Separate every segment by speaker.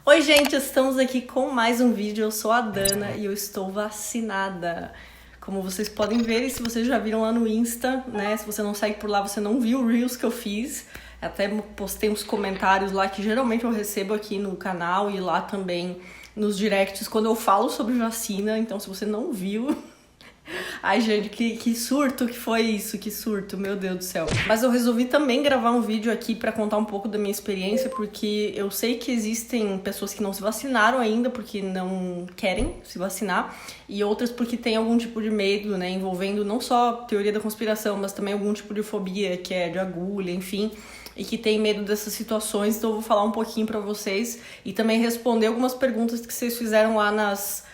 Speaker 1: Oi gente, estamos aqui com mais um vídeo, eu sou a Dana e eu estou vacinada. Como vocês podem ver, e se vocês já viram lá no Insta, né, se você não segue por lá, você não viu o Reels que eu fiz, até postei uns comentários lá que geralmente eu recebo aqui no canal e lá também nos directs quando eu falo sobre vacina, então se você não viu... Ai, gente, que surto que foi isso, que surto, meu Deus do céu. Mas eu resolvi também gravar um vídeo aqui pra contar um pouco da minha experiência, porque eu sei que existem pessoas que não se vacinaram ainda porque não querem se vacinar, e outras porque tem algum tipo de medo, né, envolvendo não só teoria da conspiração, mas também algum tipo de fobia, que é de agulha, enfim, e que tem medo dessas situações. Então eu vou falar um pouquinho pra vocês e também responder algumas perguntas que vocês fizeram lá nas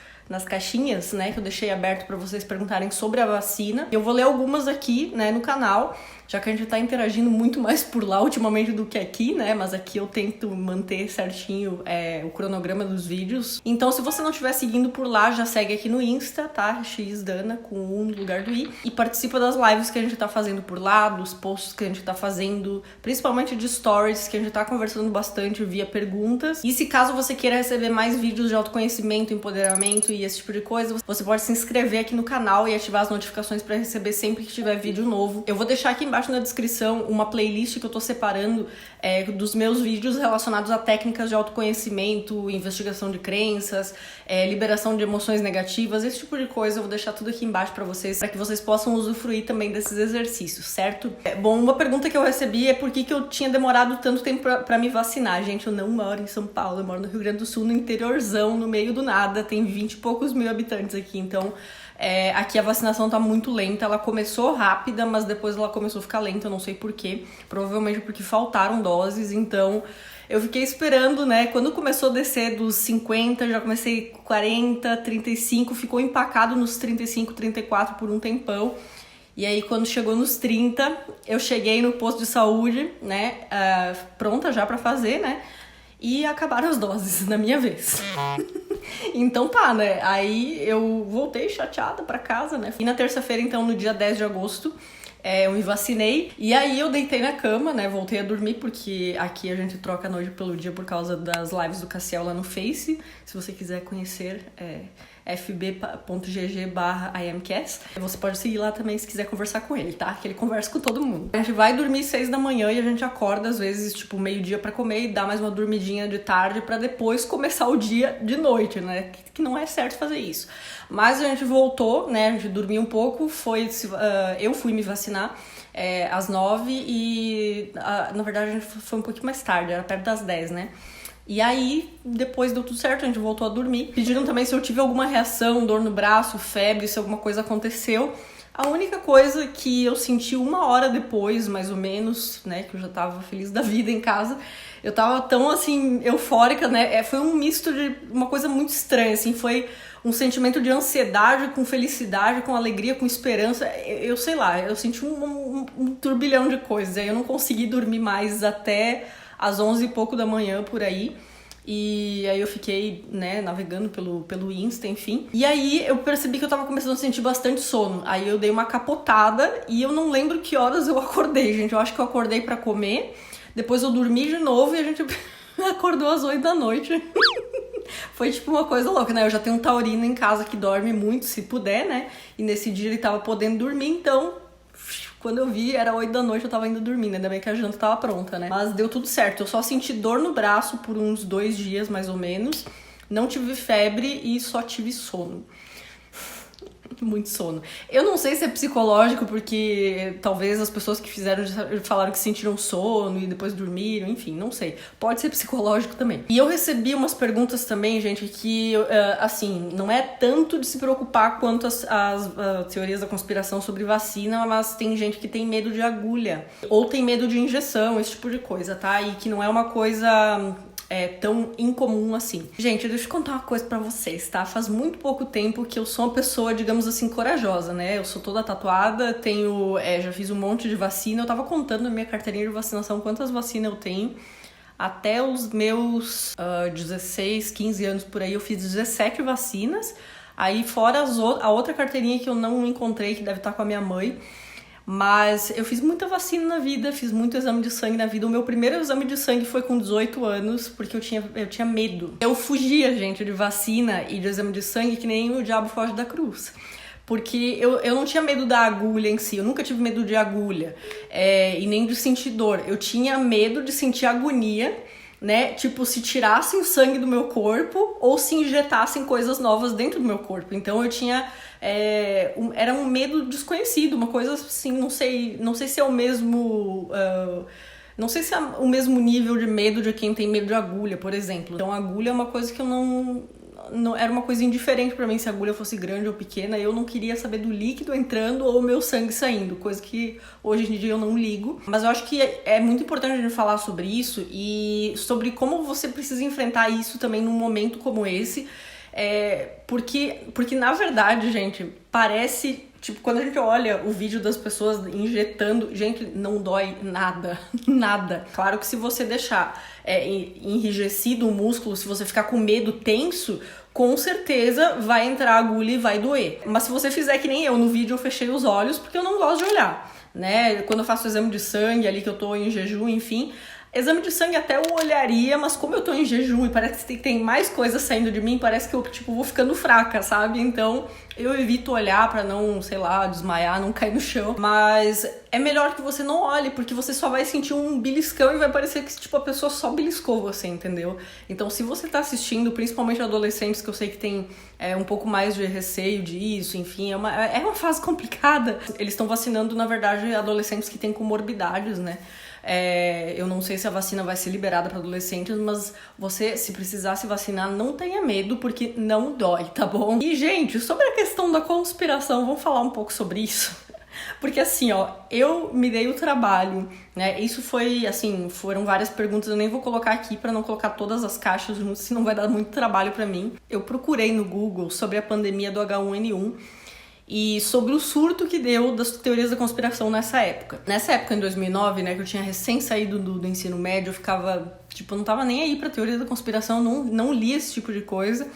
Speaker 1: caixinhas, né, que eu deixei aberto para vocês perguntarem sobre a vacina. Eu vou ler algumas aqui, né, no canal, já que a gente tá interagindo muito mais por lá ultimamente do que aqui, né, mas aqui eu tento manter certinho o cronograma dos vídeos. Então, se você não estiver seguindo por lá, já segue aqui no Insta, tá, xdana, com um no lugar do i, e participa das lives que a gente tá fazendo por lá, dos posts que a gente tá fazendo, principalmente de stories, que a gente tá conversando bastante via perguntas. E se caso você queira receber mais vídeos de autoconhecimento, empoderamento e esse tipo de coisa, você pode se inscrever aqui no canal e ativar as notificações para receber sempre que tiver vídeo novo. Eu vou deixar aqui embaixo na descrição uma playlist que eu tô separando dos meus vídeos relacionados a técnicas de autoconhecimento, investigação de crenças, liberação de emoções negativas, esse tipo de coisa. Eu vou deixar tudo aqui embaixo para que vocês possam usufruir também desses exercícios, certo? Bom, uma pergunta que eu recebi é por que eu tinha demorado tanto tempo para me vacinar. Gente, eu não moro em São Paulo, eu moro no Rio Grande do Sul, no interiorzão, no meio do nada, tem 20 e poucos mil habitantes aqui, então aqui a vacinação tá muito lenta. Ela começou rápida, mas depois ela começou a ficar lenta, eu não sei porquê, provavelmente porque faltaram doses, então eu fiquei esperando, né, quando começou a descer dos 50, já comecei 40, 35, ficou empacado nos 35, 34 por um tempão. E aí, quando chegou nos 30, eu cheguei no posto de saúde, né, pronta já pra fazer, né, e acabaram as doses na minha vez. Então tá, né, aí eu voltei chateada pra casa, né, e na terça-feira, então, no dia 10 de agosto, eu me vacinei, e aí eu deitei na cama, né, voltei a dormir, porque aqui a gente troca a noite pelo dia por causa das lives do Cassiel lá no Face. Se você quiser conhecer, fb.gg/imcast. Você pode seguir lá também se quiser conversar com ele, tá? Que ele conversa com todo mundo. A gente vai dormir 6 da manhã e a gente acorda às vezes, tipo, meio-dia pra comer e dá mais uma dormidinha de tarde pra depois começar o dia de noite, né? Que não é certo fazer isso. Mas a gente voltou, né? A gente dormiu um pouco, eu fui me vacinar às 9 e, na verdade, a gente foi um pouquinho mais tarde, era perto das 10, né? E aí, depois deu tudo certo, a gente voltou a dormir. Pediram também se eu tive alguma reação, dor no braço, febre, se alguma coisa aconteceu. A única coisa que eu senti 1 hora depois, mais ou menos, né, que eu já tava feliz da vida em casa, eu tava tão, assim, eufórica, né, foi um misto de uma coisa muito estranha, assim, foi um sentimento de ansiedade com felicidade, com alegria, com esperança, eu sei lá, eu senti um turbilhão de coisas, aí eu não consegui dormir mais até às 11 e pouco da manhã, por aí. E aí eu fiquei, né, navegando pelo Insta, enfim. E aí eu percebi que eu tava começando a sentir bastante sono. Aí eu dei uma capotada e eu não lembro que horas eu acordei, gente. Eu acho que eu acordei pra comer, depois eu dormi de novo e a gente acordou às 8 da noite. Foi tipo uma coisa louca, né? Eu já tenho um taurino em casa que dorme muito, se puder, né? E nesse dia ele tava podendo dormir, então... Quando eu vi, era 8 da noite, eu tava indo dormindo. Ainda bem que a janta tava pronta, né? Mas deu tudo certo. Eu só senti dor no braço por uns 2 dias, mais ou menos. Não tive febre e só tive sono. Muito sono. Eu não sei se é psicológico, porque talvez as pessoas que fizeram falaram que sentiram sono e depois dormiram, enfim, não sei. Pode ser psicológico também. E eu recebi umas perguntas também, gente, que, assim, não é tanto de se preocupar quanto as teorias da conspiração sobre vacina, mas tem gente que tem medo de agulha, ou tem medo de injeção, esse tipo de coisa, tá? E que não é uma coisa... tão incomum assim. Gente, deixa eu contar uma coisa pra vocês, tá? Faz muito pouco tempo que eu sou uma pessoa, digamos assim, corajosa, né? Eu sou toda tatuada, já fiz um monte de vacina. Eu tava contando na minha carteirinha de vacinação quantas vacinas eu tenho. Até os meus 16, 15 anos por aí, eu fiz 17 vacinas. Aí fora a outra carteirinha que eu não encontrei, que deve estar com a minha mãe. Mas eu fiz muita vacina na vida, fiz muito exame de sangue na vida. O meu primeiro exame de sangue foi com 18 anos, porque eu tinha medo. Eu fugia, gente, de vacina e de exame de sangue que nem o diabo foge da cruz. Porque eu não tinha medo da agulha em si, eu nunca tive medo de agulha, e nem de sentir dor. Eu tinha medo de sentir agonia, né? Tipo, se tirassem o sangue do meu corpo ou se injetassem coisas novas dentro do meu corpo. Então eu tinha... era um medo desconhecido, uma coisa assim, não sei se é o mesmo... não sei se é o mesmo nível de medo de quem tem medo de agulha, por exemplo. Então a agulha é uma coisa que eu não era uma coisa indiferente pra mim se a agulha fosse grande ou pequena. Eu não queria saber do líquido entrando ou o meu sangue saindo, coisa que hoje em dia eu não ligo. Mas eu acho que é muito importante a gente falar sobre isso e sobre como você precisa enfrentar isso também num momento como esse. Porque na verdade, gente, parece... Tipo, quando a gente olha o vídeo das pessoas injetando, gente, não dói nada, nada. Claro que se você deixar enrijecido o músculo, se você ficar com medo, tenso, com certeza vai entrar a agulha e vai doer. Mas se você fizer que nem eu, no vídeo eu fechei os olhos porque eu não gosto de olhar, né? Quando eu faço o exame de sangue ali, que eu tô em jejum, enfim... Exame de sangue até eu olharia, mas como eu tô em jejum e parece que tem mais coisa saindo de mim, parece que eu, tipo, vou ficando fraca, sabe? Então, eu evito olhar pra não, sei lá, desmaiar, não cair no chão. Mas é melhor que você não olhe, porque você só vai sentir um beliscão e vai parecer que, tipo, a pessoa só beliscou você, entendeu? Então, se você tá assistindo, principalmente adolescentes, que eu sei que tem um pouco mais de receio disso, enfim, é uma fase complicada. Eles estão vacinando, na verdade, adolescentes que têm comorbidades, né? Eu não sei se a vacina vai ser liberada para adolescentes, mas você, se precisar se vacinar, não tenha medo, porque não dói, tá bom? E, gente, sobre a questão da conspiração, vamos falar um pouco sobre isso? Porque assim, ó, eu me dei o trabalho, né? Isso foi, assim, foram várias perguntas, eu nem vou colocar aqui para não colocar todas as caixas juntas, senão vai dar muito trabalho para mim. Eu procurei no Google sobre a pandemia do H1N1, e sobre o surto que deu das teorias da conspiração nessa época. Nessa época, em 2009, né, que eu tinha recém saído do ensino médio, eu ficava, tipo, não tava nem aí pra teoria da conspiração, não lia esse tipo de coisa.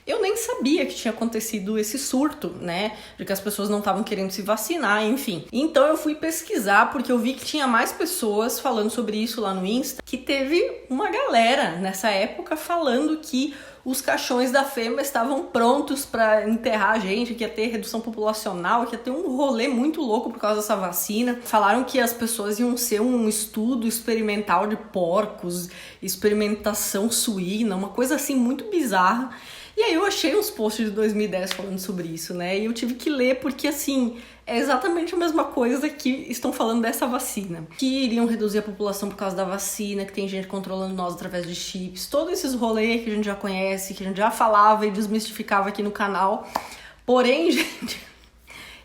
Speaker 1: Eu nem sabia que tinha acontecido esse surto, né, de que as pessoas não estavam querendo se vacinar, enfim. Então eu fui pesquisar, porque eu vi que tinha mais pessoas falando sobre isso lá no Insta, que teve uma galera nessa época falando que os caixões da FEMA estavam prontos para enterrar a gente, que ia ter redução populacional, que ia ter um rolê muito louco por causa dessa vacina. Falaram que as pessoas iam ser um estudo experimental de porcos, experimentação suína, uma coisa assim muito bizarra. E aí eu achei uns posts de 2010 falando sobre isso, né? E eu tive que ler porque, assim, é exatamente a mesma coisa que estão falando dessa vacina. Que iriam reduzir a população por causa da vacina, que tem gente controlando nós através de chips. Todos esses rolês que a gente já conhece, que a gente já falava e desmistificava aqui no canal. Porém, gente,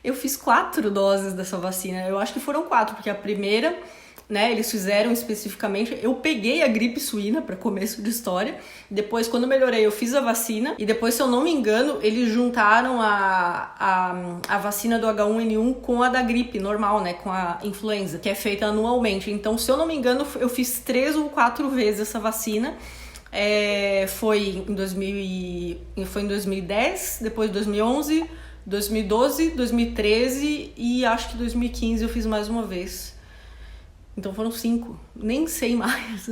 Speaker 1: eu fiz 4 doses dessa vacina. Eu acho que foram 4, porque a primeira... né, eles fizeram especificamente, eu peguei a gripe suína para começo de história, depois quando eu melhorei eu fiz a vacina e depois, se eu não me engano, eles juntaram a vacina do H1N1 com a da gripe normal, né, com a influenza, que é feita anualmente. Então, se eu não me engano, eu fiz 3 ou 4 vezes essa vacina. Foi em 2010, depois 2011, 2012, 2013 e acho que 2015 eu fiz mais uma vez. Então foram 5, nem sei mais,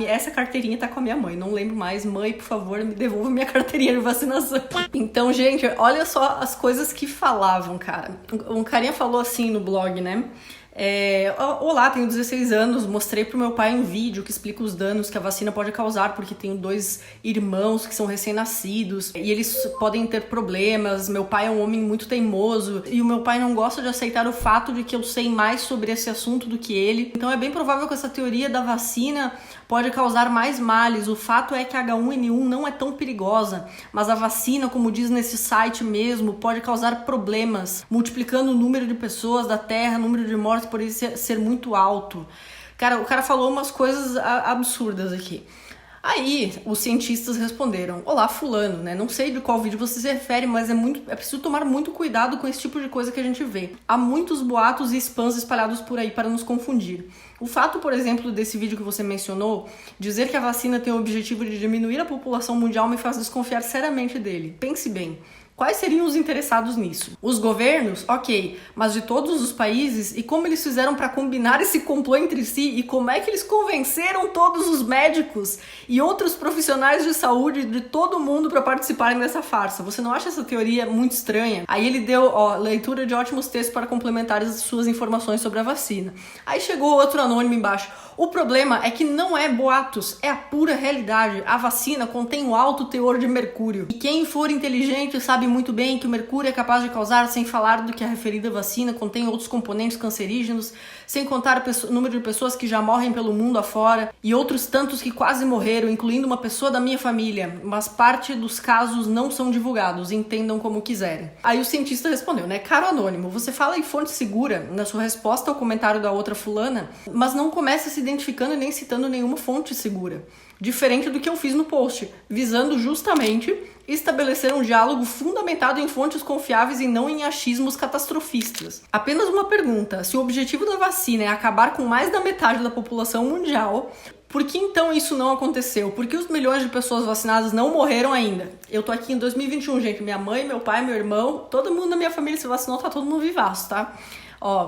Speaker 1: essa carteirinha tá com a minha mãe, não lembro mais. Mãe, por favor, me devolva minha carteirinha de vacinação. Então, gente, olha só as coisas que falavam, cara. Um carinha falou assim no blog, né? Olá, tenho 16 anos, mostrei pro meu pai um vídeo que explica os danos que a vacina pode causar, porque tenho 2 irmãos que são recém-nascidos e eles podem ter problemas. Meu pai é um homem muito teimoso e o meu pai não gosta de aceitar o fato de que eu sei mais sobre esse assunto do que ele. Então é bem provável que essa teoria da vacina pode causar mais males. O fato é que a H1N1 não é tão perigosa, mas a vacina, como diz nesse site mesmo, pode causar problemas, multiplicando o número de pessoas da Terra, o número de mortes por isso ser muito alto. Cara, o cara falou umas coisas absurdas aqui. Aí, os cientistas responderam: olá, fulano, né? Não sei de qual vídeo você se refere, mas é preciso tomar muito cuidado com esse tipo de coisa que a gente vê. Há muitos boatos e spams espalhados por aí para nos confundir. O fato, por exemplo, desse vídeo que você mencionou, dizer que a vacina tem o objetivo de diminuir a população mundial me faz desconfiar seriamente dele. Pense bem. Quais seriam os interessados nisso? Os governos? Ok, mas de todos os países? E como eles fizeram para combinar esse complô entre si? E como é que eles convenceram todos os médicos e outros profissionais de saúde de todo mundo para participarem dessa farsa? Você não acha essa teoria muito estranha? Aí ele deu leitura de ótimos textos para complementar as suas informações sobre a vacina. Aí chegou outro anônimo embaixo. O problema é que não é boatos, é a pura realidade. A vacina contém um alto teor de mercúrio. E quem for inteligente sabe muito bem que o mercúrio é capaz de causar, sem falar do que a referida vacina contém outros componentes cancerígenos, sem contar o número de pessoas que já morrem pelo mundo afora e outros tantos que quase morreram, incluindo uma pessoa da minha família. Mas parte dos casos não são divulgados, entendam como quiserem. Aí o cientista respondeu, né? Caro anônimo, você fala em fonte segura na sua resposta ao comentário da outra fulana, mas não começa se identificando e nem citando nenhuma fonte segura. Diferente do que eu fiz no post, visando justamente estabelecer um diálogo fundamentado em fontes confiáveis e não em achismos catastrofistas. Apenas uma pergunta: se o objetivo da vacina é acabar com mais da metade da população mundial, por que então isso não aconteceu? Por que os milhões de pessoas vacinadas não morreram ainda? Eu tô aqui em 2021, gente. Minha mãe, meu pai, meu irmão, todo mundo da minha família se vacinou, tá todo mundo vivaço, tá?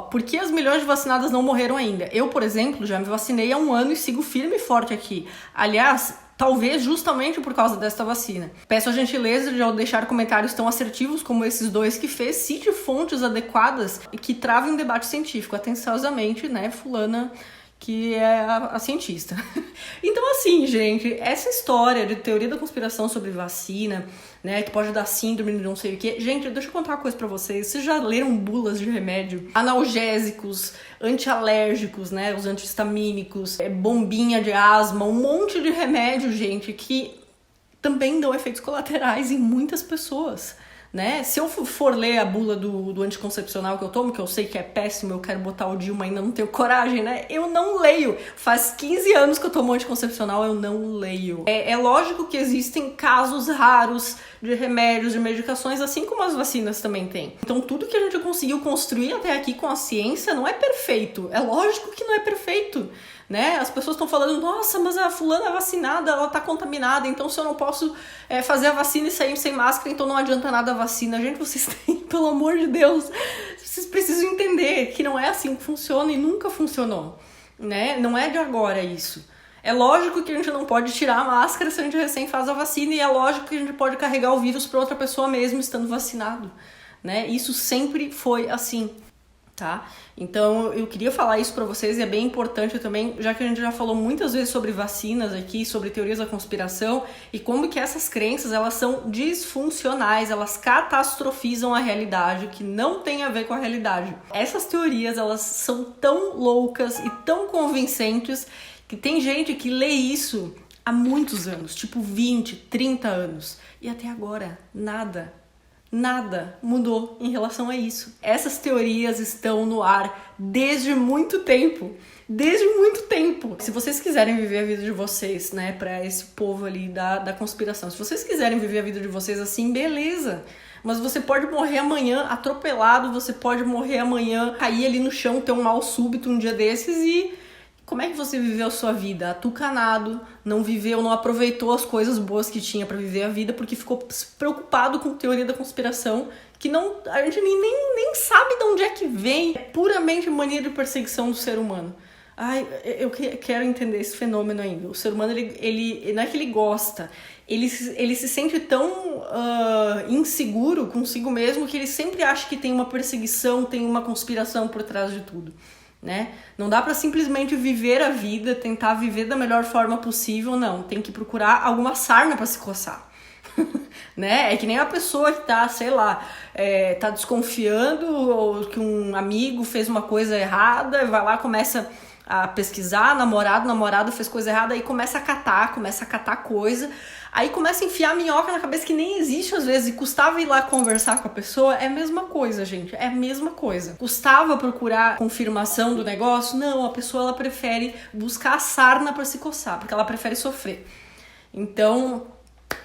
Speaker 1: Por que as milhões de vacinadas não morreram ainda? Eu, por exemplo, já me vacinei há 1 ano e sigo firme e forte aqui. Aliás, talvez justamente por causa desta vacina. Peço a gentileza de, ao deixar comentários tão assertivos como esses dois que fez, cite fontes adequadas e que travem um debate científico. Atenciosamente, né, fulana, que é a cientista. Então, assim, gente, essa história de teoria da conspiração sobre vacina, né, que pode dar síndrome de não sei o que. Gente, deixa eu contar uma coisa pra vocês. Vocês já leram bulas de remédio? Analgésicos, antialérgicos, né, os antihistamínicos, bombinha de asma, um monte de remédio, gente, que também dão efeitos colaterais em muitas pessoas. Né? Se eu for ler a bula do anticoncepcional que eu tomo, que eu sei que é péssimo, eu quero botar o DIU, mas ainda não tenho coragem, né? Eu não leio. Faz 15 anos que eu tomo anticoncepcional, eu não leio. É lógico que existem casos raros de remédios, de medicações, assim como as vacinas também têm. Então tudo que a gente conseguiu construir até aqui com a ciência não é perfeito. É lógico que não é perfeito. Né? As pessoas estão falando, nossa, mas a fulana é vacinada, ela tá contaminada, então se eu não posso fazer a vacina e sair sem máscara, então não adianta nada a vacina. Gente, vocês têm, pelo amor de Deus, vocês precisam entender que não é assim que funciona e nunca funcionou, né? Não é de agora isso. É lógico que a gente não pode tirar a máscara se a gente recém faz a vacina, e é lógico que a gente pode carregar o vírus para outra pessoa mesmo estando vacinado, né? Isso sempre foi assim. Tá? Então eu queria falar isso pra vocês, e é bem importante também, já que a gente já falou muitas vezes sobre vacinas aqui, sobre teorias da conspiração e como que essas crenças, elas são disfuncionais, elas catastrofizam a realidade, que não tem a ver com a realidade. Essas teorias, elas são tão loucas e tão convincentes que tem gente que lê isso há muitos anos, tipo 20, 30 anos, e até agora nada mudou em relação a isso. Essas teorias estão no ar desde muito tempo. Desde muito tempo. Se vocês quiserem viver a vida de vocês, né, pra esse povo ali da conspiração, se vocês quiserem viver a vida de vocês assim, beleza. Mas você pode morrer amanhã atropelado, você pode morrer amanhã, cair ali no chão, ter um mal súbito um dia desses e... Como é que você viveu a sua vida? Atucanado, não viveu, não aproveitou as coisas boas que tinha pra viver a vida porque ficou preocupado com teoria da conspiração, que não, a gente nem sabe de onde é que vem. É puramente mania de perseguição do ser humano. Ai, eu quero entender esse fenômeno ainda. O ser humano, ele não é que ele gosta, ele se sente tão inseguro consigo mesmo que ele sempre acha que tem uma perseguição, tem uma conspiração por trás de tudo. Né? Não dá pra simplesmente viver a vida, tentar viver da melhor forma possível, não. Tem que procurar alguma sarna pra se coçar. Né? É que nem a pessoa que tá, sei lá, tá desconfiando ou que um amigo fez uma coisa errada, vai lá, começa a pesquisar, namorado fez coisa errada, aí começa a catar coisa, aí começa a enfiar minhoca na cabeça que nem existe às vezes, e custava ir lá conversar com a pessoa, é a mesma coisa, gente, é a mesma coisa. Custava procurar confirmação do negócio? Não, a pessoa, ela prefere buscar a sarna pra se coçar, porque ela prefere sofrer. Então...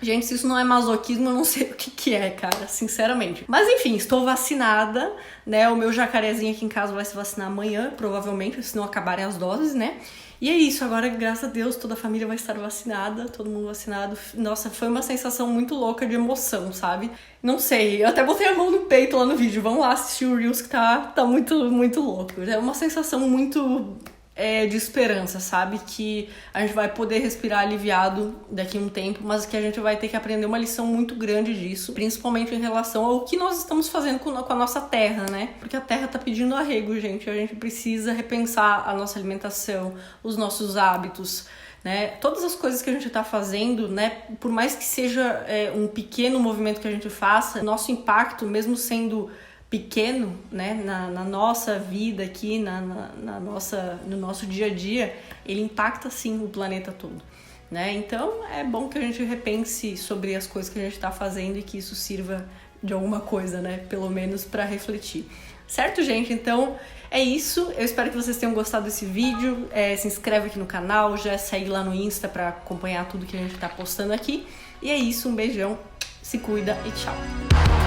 Speaker 1: Gente, se isso não é masoquismo, eu não sei o que é, cara, sinceramente. Mas enfim, estou vacinada, né? O meu jacarezinho aqui em casa vai se vacinar amanhã, provavelmente, se não acabarem as doses, né? E é isso, agora, graças a Deus, toda a família vai estar vacinada, todo mundo vacinado. Nossa, foi uma sensação muito louca de emoção, sabe? Não sei, eu até botei a mão no peito lá no vídeo. Vamos lá assistir o Reels que tá muito, muito louco. É uma sensação muito de esperança, sabe? Que a gente vai poder respirar aliviado daqui a um tempo, mas que a gente vai ter que aprender uma lição muito grande disso, principalmente em relação ao que nós estamos fazendo com a nossa terra, né? Porque a terra tá pedindo arrego, gente. A gente precisa repensar a nossa alimentação, os nossos hábitos, né? Todas as coisas que a gente tá fazendo, né? Por mais que seja um pequeno movimento que a gente faça, nosso impacto, mesmo sendo pequeno, né, na nossa vida aqui, no nosso dia a dia, ele impacta sim o planeta todo, né? Então é bom que a gente repense sobre as coisas que a gente está fazendo e que isso sirva de alguma coisa, né? Pelo menos para refletir. Certo, gente? Então é isso. Eu espero que vocês tenham gostado desse vídeo. Se inscreve aqui no canal, já segue lá no Insta para acompanhar tudo que a gente está postando aqui. E é isso, um beijão, se cuida e tchau!